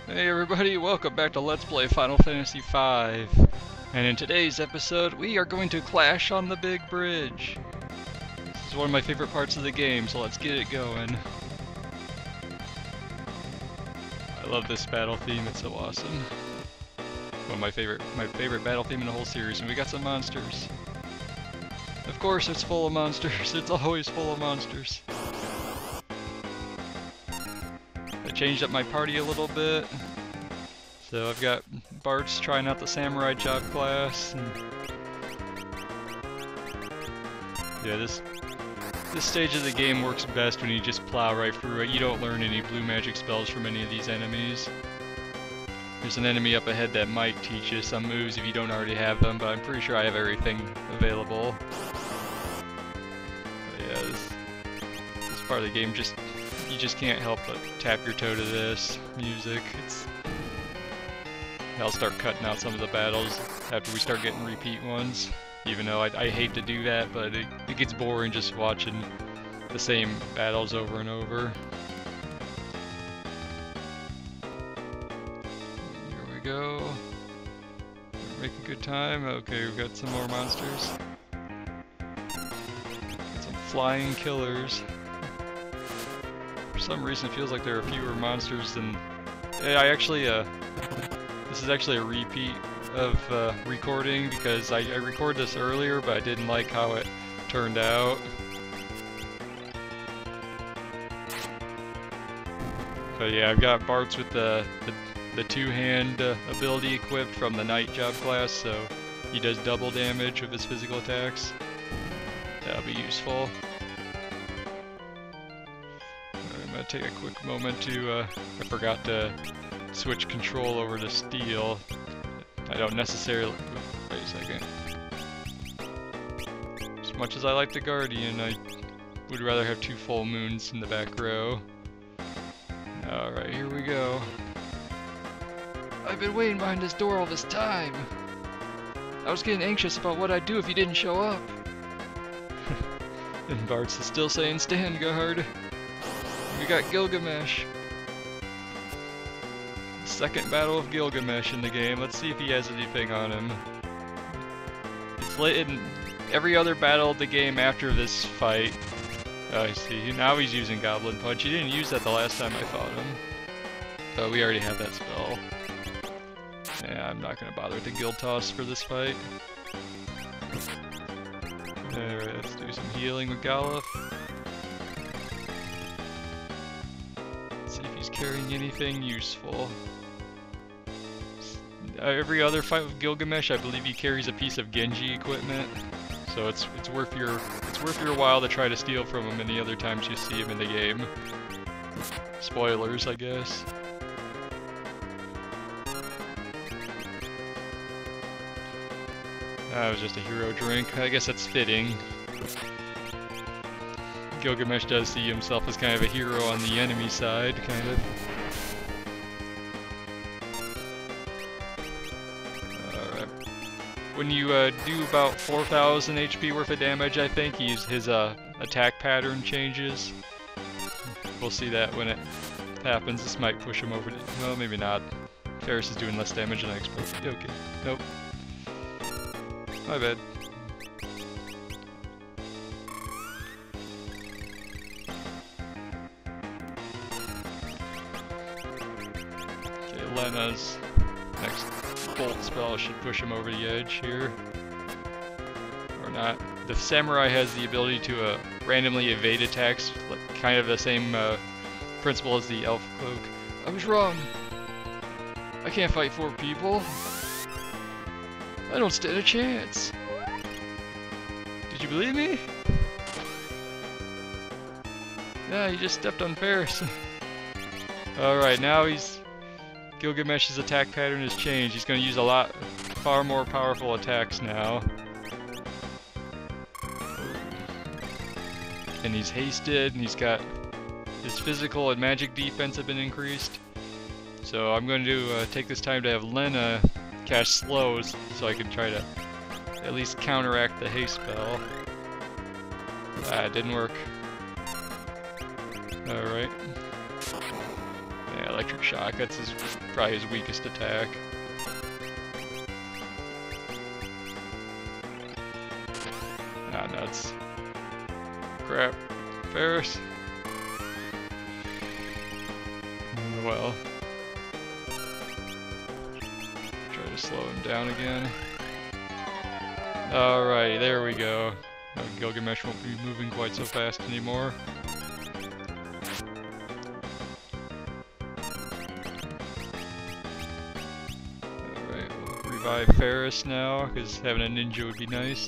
Hey everybody, welcome back to Let's Play Final Fantasy V. And in today's episode, we are going to clash on the big bridge. This is one of my favorite parts of the game, so let's get it going. I love this battle theme, it's so awesome. One of my favorite battle theme in the whole series, and we got some monsters. Of course it's full of monsters, it's always full of monsters. I changed up my party a little bit. So I've got Bartz trying out the samurai job class. And yeah, this stage of the game works best when you just plow right through it. You don't learn any blue magic spells from any of these enemies. There's an enemy up ahead that might teach you some moves if you don't already have them, but I'm pretty sure I have everything available. But yeah, this part of the game you just can't help but tap your toe to this music. I'll start cutting out some of the battles after we start getting repeat ones, even though I hate to do that, but it gets boring just watching the same battles over and over. Here we go. We're making good time. Okay, we've got some more monsters. Got some flying killers. For some reason it feels like there are fewer monsters than... Yeah, this is actually a repeat of recording because I recorded this earlier, but I didn't like how it turned out. But yeah, I've got Bartz with the two-hand ability equipped from the Knight job class, so he does double damage with his physical attacks. That'll be useful. I'm gonna take a quick moment to, I forgot to switch control over to steel. I don't necessarily... Wait a second. As much as I like the Guardian, I would rather have two full moons in the back row. Alright, here we go. I've been waiting behind this door all this time. I was getting anxious about what I'd do if you didn't show up. And Bartz is still saying, "Stand guard." We got Gilgamesh. Second battle of Gilgamesh in the game. Let's see if he has anything on him. It's late in every other battle of the game after this fight. Oh, I see. Now he's using Goblin Punch. He didn't use that the last time I fought him. But we already have that spell. Yeah, I'm not gonna bother with the Guild Toss for this fight. Alright, let's do some healing with Galuf. See if he's carrying anything useful. Every other fight with Gilgamesh, I believe he carries a piece of Genji equipment, so it's worth your while to try to steal from him any other times you see him in the game. Spoilers, I guess. That was just a hero drink. I guess that's fitting. Gilgamesh does see himself as kind of a hero on the enemy side, kind of. When you do about 4,000 HP worth of damage, I think, his attack pattern changes. We'll see that when it happens. This might push him over to... Well, maybe not. Ferris is doing less damage than I expected. Okay. Nope. My bad. Okay, Lena's next bolt spell should push him over the edge here. Or not. The samurai has the ability to randomly evade attacks, like kind of the same principle as the elf cloak. I was wrong. I can't fight 4 people. I don't stand a chance. Did you believe me? Yeah, you just stepped on Ferris. Alright, now Gilgamesh's attack pattern has changed. He's going to use far more powerful attacks now. And he's hasted, and he's got his physical and magic defense have been increased. So I'm going to take this time to have Lena cast slows so I can try to at least counteract the haste spell. Ah, it didn't work. Alright. Yeah, electric shock. That's probably his weakest attack. Ah, nuts. Crap. Ferris. Well. Try to slow him down again. Alrighty, there we go. Now Gilgamesh won't be moving quite so fast anymore. Alright, we'll revive Ferris now, because having a ninja would be nice.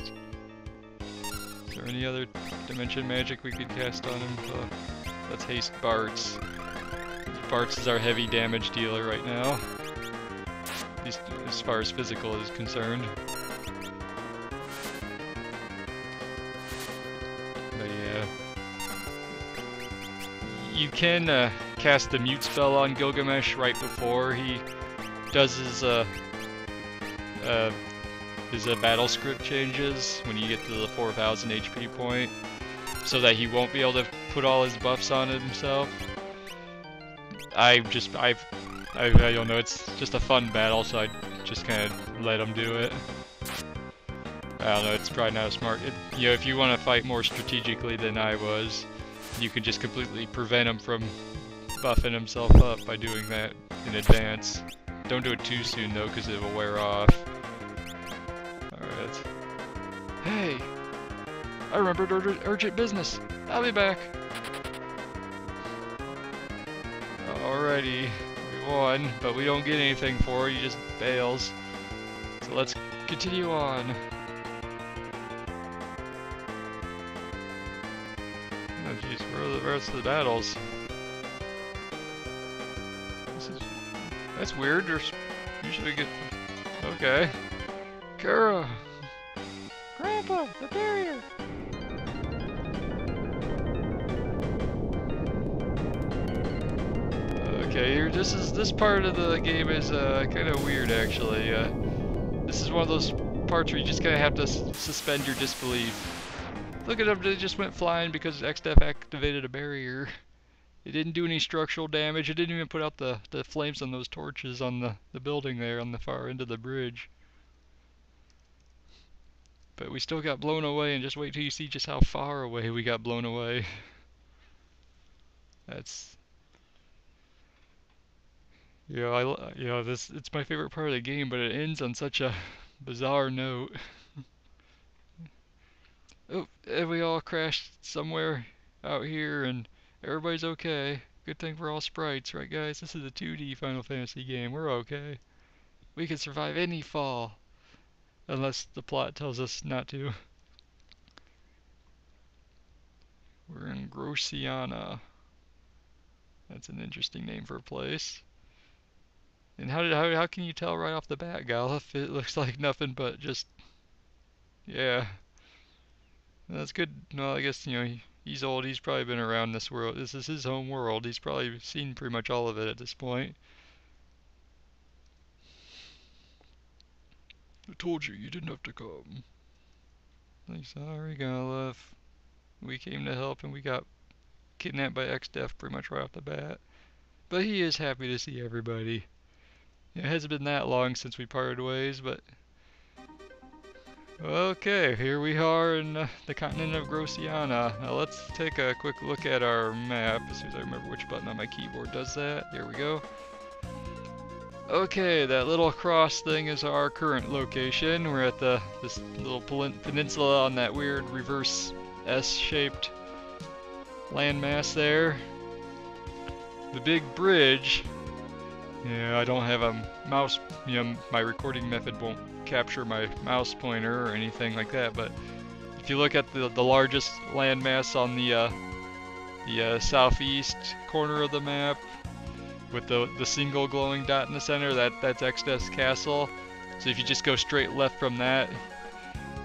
Is there any other dimension magic we could cast on him? Let's haste Bartz. Bartz is our heavy damage dealer right now, at least as far as physical is concerned. But yeah, you can cast the mute spell on Gilgamesh right before he does his battle script changes when you get to the 4,000 HP point, so that he won't be able to put all his buffs on himself. I don't know, it's just a fun battle, so I just kind of let him do it. I don't know, it's probably not smart. You know, if you want to fight more strategically than I was, you can just completely prevent him from buffing himself up by doing that in advance. Don't do it too soon though, because it will wear off. Alright. Hey! I remembered urgent business. I'll be back. Alrighty, we won, but we don't get anything for it, he just bails. So let's continue on. Oh jeez, where are the rest of the battles? That's weird, there's usually get... Okay. Kara! Grandpa, the barrier! Okay, here, this part of the game is kind of weird actually. This is one of those parts where you just kind of have to suspend your disbelief. Look at them, they just went flying because Exdeath activated a barrier. It didn't do any structural damage, it didn't even put out the flames on those torches on the building there on the far end of the bridge. But we still got blown away, and just wait till you see just how far away we got blown away. That's... it's my favorite part of the game, but it ends on such a bizarre note. Oh, and we all crashed somewhere out here, and everybody's okay. Good thing we're all sprites, right guys? This is a 2D Final Fantasy game, we're okay. We can survive any fall. Unless the plot tells us not to. We're in Grosiana. That's an interesting name for a place. And how can you tell right off the bat, Galuf? It looks like nothing but just... Yeah. That's good. Well, I guess, you know, he's old. He's probably been around this world. This is his home world. He's probably seen pretty much all of it at this point. I told you, you didn't have to come. Like, sorry, Galuf. We came to help and we got kidnapped by Exdeath pretty much right off the bat. But he is happy to see everybody. It hasn't been that long since we parted ways, but... Okay, here we are in the continent of Grosiana. Now let's take a quick look at our map, as soon as I remember which button on my keyboard does that. There we go. Okay, that little cross thing is our current location. We're at this little peninsula on that weird reverse S-shaped landmass there. The big bridge... Yeah, I don't have a mouse, you know, my recording method won't capture my mouse pointer or anything like that, but if you look at the largest landmass on the southeast corner of the map, with the single glowing dot in the center, that's Exdeath's castle. So if you just go straight left from that,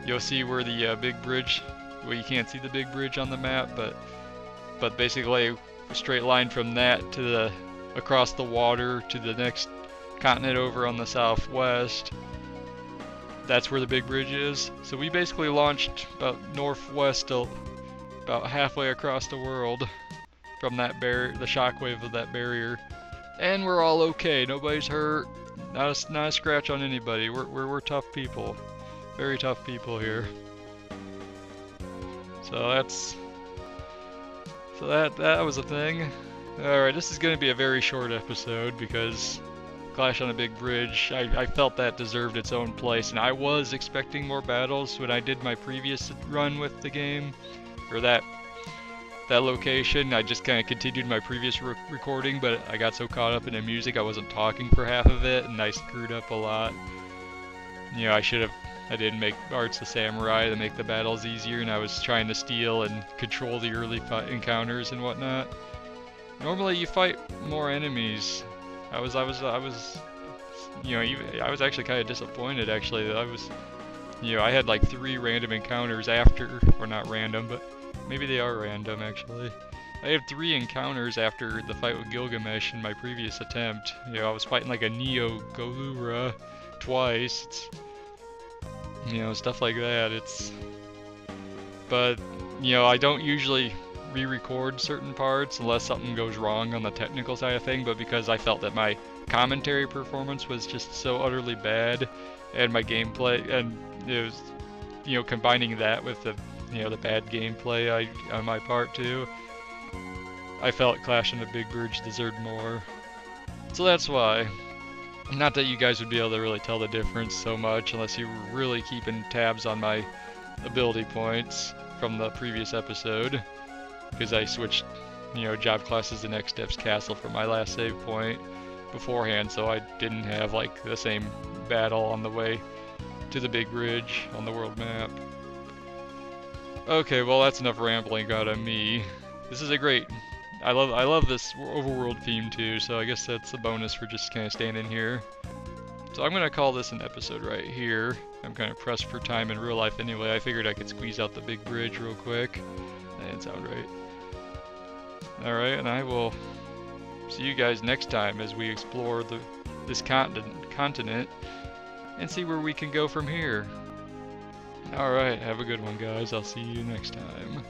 you'll see where the big bridge, well, you can't see the big bridge on the map, but basically a straight line from that to the across the water to the next continent over on the southwest. That's where the big bridge is. So we basically launched about northwest to about halfway across the world from that the shockwave of that barrier. And we're all okay. Nobody's hurt. Not a scratch on anybody. We're tough people. Very tough people here. So that was a thing. Alright, this is going to be a very short episode because Clash on a Big Bridge, I felt that deserved its own place, and I was expecting more battles when I did my previous run with the game, or that location. I just kind of continued my previous recording, but I got so caught up in the music I wasn't talking for half of it, and I screwed up a lot. You know, I didn't make Bartz the samurai to make the battles easier, and I was trying to steal and control the early encounters and whatnot. Normally you fight more enemies. I was you know, I was actually kind of disappointed actually that I had like 3 random encounters after, or not random, but maybe they are random actually. I had 3 encounters after the fight with Gilgamesh in my previous attempt. You know, I was fighting like a Neo Galura twice. You know, stuff like that. But you know, I don't usually re-record certain parts unless something goes wrong on the technical side of thing, but because I felt that my commentary performance was just so utterly bad, and my gameplay, and it was, you know, combining that with the, you know, the bad gameplay on my part too, I felt Clash on the Big Bridge deserved more. So that's why. Not that you guys would be able to really tell the difference so much unless you were really keeping tabs on my ability points from the previous episode, because I switched, you know, job classes in Exdeath's castle for my last save point beforehand, so I didn't have like the same battle on the way to the Big Bridge on the world map. Okay, well that's enough rambling out of me. This is a great, I love this overworld theme too, so I guess that's a bonus for just kind of staying in here. So I'm gonna call this an episode right here. I'm kind of pressed for time in real life anyway. I figured I could squeeze out the Big Bridge real quick. That didn't sound right. Alright, and I will see you guys next time as we explore this continent and see where we can go from here. Alright, have a good one guys. I'll see you next time.